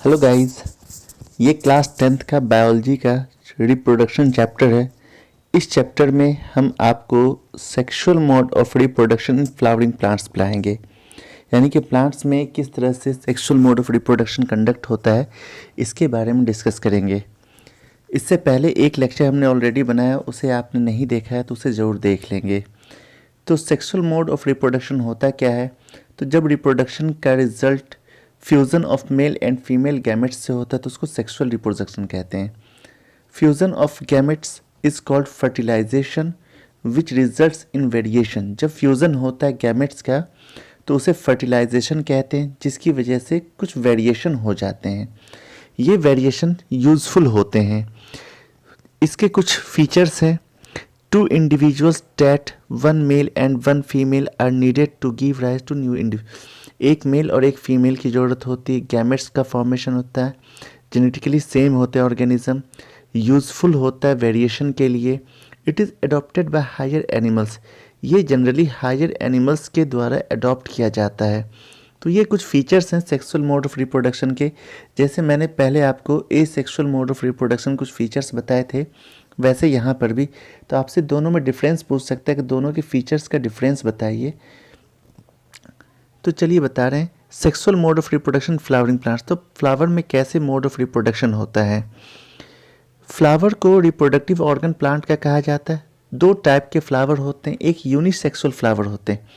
Hello guys, ये class 10th का biology का रिप्रोडक्शन चैप्टर है। इस चैप्टर में हम आपको sexual mode of reproduction in flowering plants पढ़ाएंगे, यानी कि प्लांट्स में किस तरह से sexual mode of reproduction conduct होता है, इसके बारे में डिस्कस करेंगे। इससे पहले एक लेक्चर हमने ऑलरेडी बनाया, उसे आपने नहीं देखा है तो उसे ज़रूर देख लेंगे। तो सेक्सुअल मोड ऑफ रिप्रोडक्शन होता क्या है? तो जब रिप्रोडक्शन का result fusion of male and female gametes से होता है तो उसको सेक्सुअल रिप्रोडक्शन कहते हैं। Fusion of gametes is called fertilisation which results in variation. जब फ्यूज़न होता है गैमेट्स का तो उसे फर्टिलाइजेशन कहते हैं, जिसकी वजह से कुछ वेरिएशन हो जाते हैं। ये वेरिएशन यूज़फुल होते हैं। इसके कुछ फीचर्स हैं। Two individuals that one male and one female are needed to give rise to new individual. एक मेल और एक फीमेल की ज़रूरत होती है। गैमेट्स का फॉर्मेशन होता है। जेनेटिकली सेम होते हैं ऑर्गेनिज्म। यूज़फुल होता है वेरिएशन के लिए। It is adopted by higher animals. ये जनरली हायर एनिमल्स के द्वारा अडॉप्ट किया जाता है। तो ये कुछ फीचर्स हैं सेक्सुअल मोड ऑफ रिप्रोडक्शन के। जैसे मैंने पहले आपको ए सेक्सुअल मोड ऑफ रिप्रोडक्शन कुछ फीचर्स बताए थे, वैसे यहाँ पर भी। तो आपसे दोनों में डिफरेंस पूछ सकता है कि दोनों के फीचर्स का डिफरेंस बताइए। तो चलिए बता रहे हैं sexual mode of reproduction flowering plants. तो फ्लावर में कैसे मोड ऑफ रिप्रोडक्शन होता है? फ्लावर को रिप्रोडक्टिव ऑर्गन प्लांट का कहा जाता है। दो टाइप के फ्लावर होते हैं। एक यूनिसेक्सुअल फ्लावर होते हैं।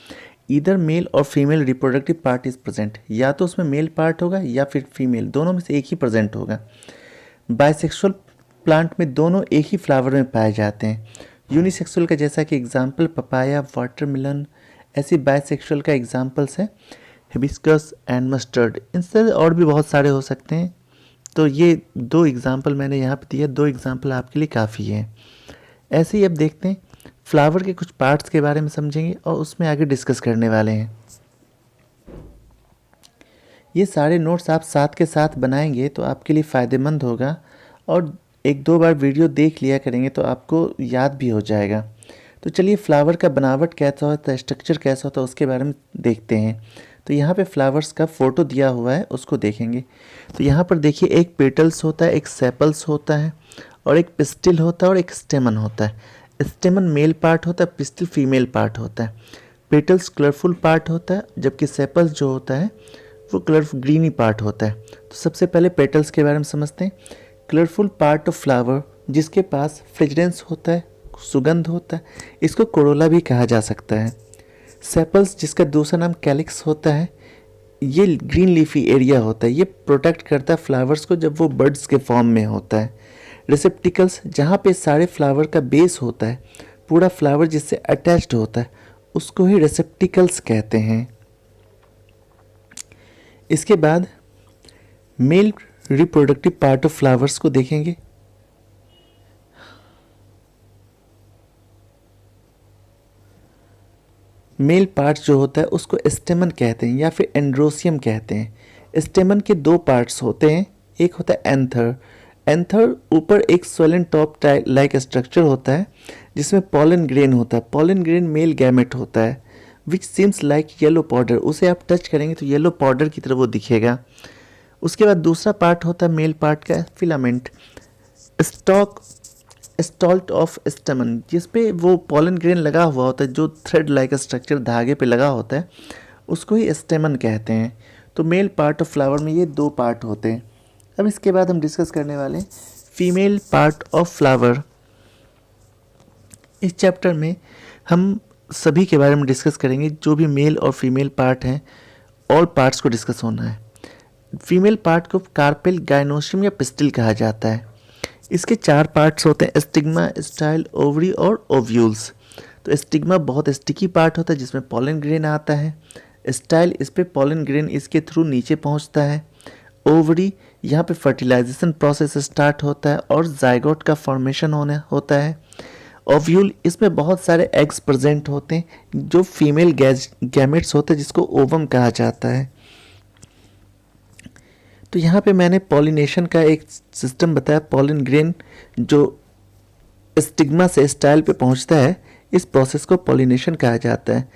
इधर मेल और female reproductive part is present, या तो उसमें मेल पार्ट होगा या फिर फीमेल, दोनों में से एक ही प्रेजेंट होगा। बाइसेक्सुअल प्लांट में दोनों एक ही फ्लावर में पाए जाते हैं। यूनिसेक्सुअल का जैसा कि एग्जाम्पल पपाया, वाटरमेलन, ऐसी बाइसेक्सुअल का एग्जाम्पल्स है हिबिस्कस एंड मस्टर्ड। इनसे और भी बहुत सारे हो सकते हैं। तो ये दो एग्जाम्पल मैंने यहाँ पे दिया, दो एग्जाम्पल आपके लिए काफ़ी है। ऐसे ही अब देखते हैं फ्लावर के कुछ पार्ट्स के बारे में समझेंगे और उसमें आगे डिस्कस करने वाले हैं। ये सारे नोट्स आप साथ के साथ बनाएंगे तो आपके लिए फ़ायदेमंद होगा, और एक दो बार वीडियो देख लिया करेंगे तो आपको याद भी हो जाएगा। तो चलिए फ्लावर का बनावट कैसा होता है, स्ट्रक्चर कैसा होता है, उसके बारे में देखते हैं। तो यहाँ पे फ्लावर्स का फ़ोटो दिया हुआ है, उसको देखेंगे। तो यहाँ पर देखिए एक पेटल्स होता है, एक सेपल्स होता है, और एक पिस्टिल होता है, और एक स्टेमन होता है। स्टेमन मेल पार्ट होता है, पिस्टिल फीमेल पार्ट होता है। पेटल्स कलरफुल पार्ट होता है, जबकि सेपल्स जो होता है वो कलरफुल ग्रीनी पार्ट होता है। तो सबसे पहले पेटल्स के बारे में समझते हैं। कलरफुल पार्ट ऑफ फ्लावर जिसके पास फ्रेग्रेंस होता है, सुगंध होता है, इसको कोरोला भी कहा जा सकता है। सेपल्स जिसका दूसरा नाम कैलिक्स होता है, ये ग्रीन लीफी एरिया होता है। ये प्रोटेक्ट करता है फ्लावर्स को जब वो बर्ड्स के फॉर्म में होता है। रिसेप्टिकल्स जहाँ पे सारे फ्लावर का बेस होता है, पूरा फ्लावर जिससे अटैच्ड होता है, उसको ही रिसेप्टिकल्स कहते हैं। इसके बाद male reproductive part of flowers को देखेंगे। मेल पार्ट जो होता है उसको स्टेमन कहते हैं या फिर एंड्रोसियम कहते हैं। स्टेमन के दो पार्ट्स होते हैं, एक होता है एंथर। एंथर ऊपर एक स्वेलन टॉप लाइक स्ट्रक्चर होता है जिसमें पॉलन ग्रेन होता है। पॉलन ग्रेन मेल गैमेट होता है which seems like yellow powder. उसे आप टच करेंगे तो येलो पाउडर की तरह वो दिखेगा। उसके बाद दूसरा पार्ट होता है मेल पार्ट का फिलामेंट, स्टॉल्ट ऑफ स्टेमन, जिस पे वो पॉलन ग्रेन लगा हुआ होता है, जो थ्रेड लाइक स्ट्रक्चर धागे पे लगा होता है, उसको ही स्टेमन कहते हैं। तो मेल पार्ट ऑफ फ्लावर में ये दो पार्ट होते हैं। अब इसके बाद हम डिस्कस करने वाले हैं फीमेल पार्ट ऑफ फ्लावर। इस चैप्टर में हम सभी के बारे में डिस्कस करेंगे, जो भी मेल और फीमेल पार्ट हैं, ऑल पार्ट्स को डिस्कस होना है। फीमेल पार्ट को कार्पेल, गाइनोसियम या पिस्टिल कहा जाता है। इसके चार पार्ट्स होते हैं, स्टिग्मा, स्टाइल, ओवरी और ओव्यूल्स। तो स्टिग्मा बहुत स्टिकी पार्ट होता है जिसमें पॉलन ग्रेन आता है। स्टाइल, इस पे पॉलन ग्रेन इसके थ्रू नीचे पहुंचता है। ओवरी, यहाँ पे फर्टिलाइजेशन प्रोसेस स्टार्ट होता है और जाइगोट का फॉर्मेशन होता है। ओव्यूल, इसमें बहुत सारे एग्स प्रेजेंट होते हैं जो फीमेल गैमेट्स होते हैं, जिसको ओवम कहा जाता है। तो यहाँ पे मैंने पॉलिनेशन का एक सिस्टम बताया। पॉलन ग्रेन जो स्टिग्मा से स्टाइल पे पहुँचता है, इस प्रोसेस को पॉलिनेशन कहा जाता है।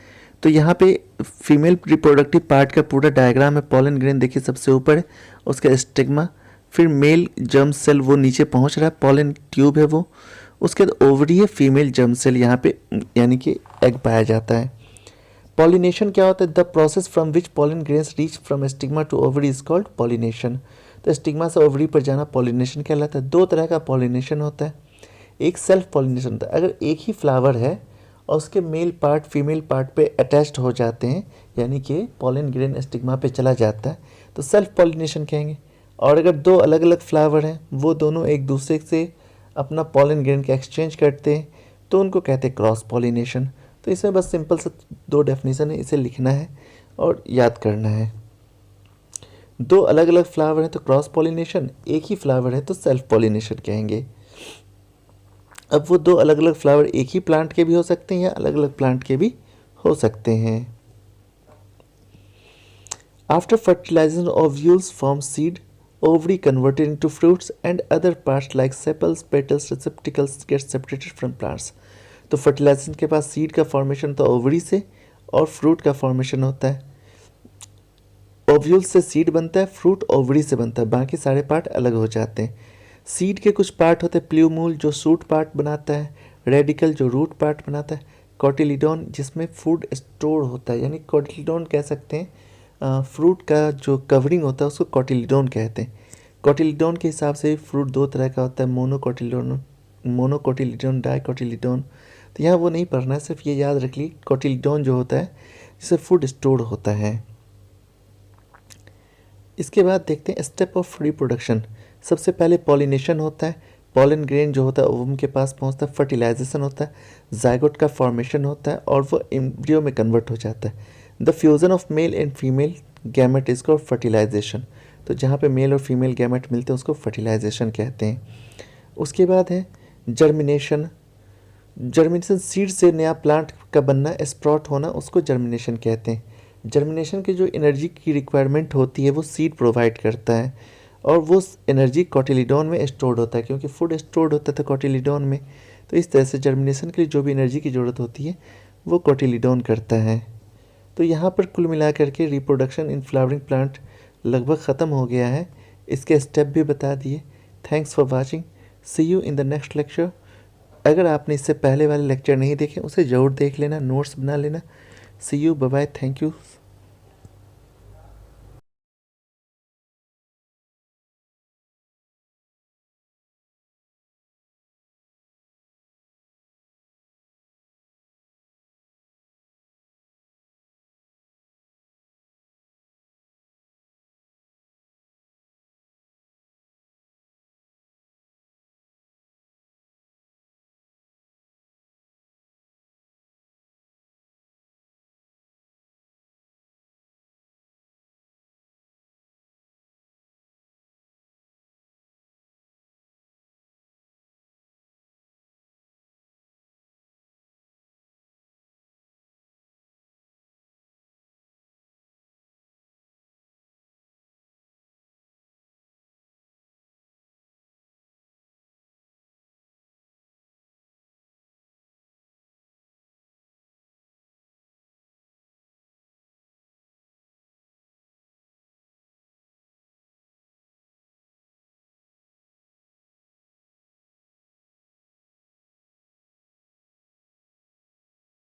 तो यहाँ पे फीमेल रिप्रोडक्टिव पार्ट का पूरा डायग्राम है। पॉलन ग्रेन देखिए सबसे ऊपर है, उसका स्टिग्मा, फिर मेल जर्म सेल वो नीचे पहुँच रहा है, पॉलन ट्यूब है वो, उसके बाद ओवरी है, फीमेल जर्म सेल यहाँ पे यानी कि एग पाया जाता है। पॉलिनेशन क्या होता है? The process from which pollen grains reach from stigma to ovary is called pollination. तो स्टिग्मा से ओवरी पर जाना पॉलिनेशन कहलाता है। दो तरह का पॉलिनेशन होता है, एक सेल्फ पॉलिनेशन होता है, अगर एक ही फ्लावर है और उसके मेल पार्ट फीमेल पार्ट पे अटैच्ड हो जाते हैं यानी कि पॉलन ग्रेन स्टिग्मा पे चला जाता है तो सेल्फ पॉलिनेशन कहेंगे। और अगर दो अलग अलग फ्लावर हैं वो दोनों एक दूसरे से अपना पॉलन ग्रेन का एक्सचेंज करते हैं तो उनको कहते हैं क्रॉस पॉलिनेशन। तो इसमें बस सिंपल से दो डेफिनेशन है, इसे लिखना है और याद करना है। दो अलग अलग फ्लावर हैं तो क्रॉस पॉलिनेशन, एक ही फ्लावर है तो सेल्फ पॉलिनेशन कहेंगे। अब वो दो अलग अलग फ्लावर एक ही प्लांट के भी हो सकते हैं या अलग अलग प्लांट के भी हो सकते हैं। After fertilisation ovules form seed, ovary converted into fruits and other parts like sepals, petals, receptacles get separated from plants। तो फर्टिलाइजेशन के बाद सीड का फॉर्मेशन तो ओवरी से और फ्रूट का फॉर्मेशन होता है। ओव्यूल से सीड बनता है, फ्रूट ओवरी से बनता है, बाकी सारे पार्ट अलग हो जाते हैं। सीड के कुछ पार्ट होते हैं, प्ल्यूमूल जो सूट पार्ट बनाता है, रेडिकल जो रूट पार्ट बनाता है, कोटिलीडोन जिसमें फूड स्टोर होता है, यानी कोटिलीडोन कह सकते हैं फ्रूट का जो कवरिंग होता है उसको कोटिलीडोन कहते हैं। कोटिलीडोन के हिसाब से फ्रूट दो तरह का होता है, मोनोकोटिलीडोन, डाइकोटिलीडोन। तो यहाँ वो नहीं पढ़ना है, सिर्फ ये याद रख ली कोटिलीडोन जो होता है जिससे फूड स्टोर होता है। इसके बाद देखते हैं स्टेप ऑफ रिप्रोडक्शन। सबसे पहले पॉलिनेशन होता है, पॉलन ग्रेन जो होता है ओवम के पास पहुँचता है, फर्टिलाइजेशन होता है, जाइगोट का फॉर्मेशन होता है और वो एम्ब्रियो में कन्वर्ट हो जाता है। The fusion of male and female gamete is called fertilisation. तो जहाँ पे मेल और फीमेल गैमेट मिलते हैं उसको फर्टिलाइजेशन कहते हैं। उसके बाद है जर्मिनेशन। जर्मिनेशन सीड से नया प्लांट का बनना, स्प्राउट होना, उसको जर्मिनेशन कहते हैं। जर्मिनेशन की जो एनर्जी की रिक्वायरमेंट होती है वो सीड प्रोवाइड करता है और वो एनर्जी कोटिलीडोन में स्टोर्ड होता है क्योंकि फूड स्टोर्ड होता था कोटिलीडोन में। तो इस तरह से जर्मिनेशन के लिए जो भी एनर्जी की ज़रूरत होती है वो कोटिलीडोन करता है। तो यहाँ पर कुल मिलाकर के रिप्रोडक्शन इन फ्लावरिंग प्लांट लगभग ख़त्म हो गया है, इसके स्टेप भी बता दिए। Thanks for watching, see you in the next lecture. अगर आपने इससे पहले वाले लेक्चर नहीं देखे उसे ज़रूर देख लेना, नोट्स बना लेना। See you, bye bye, thank you.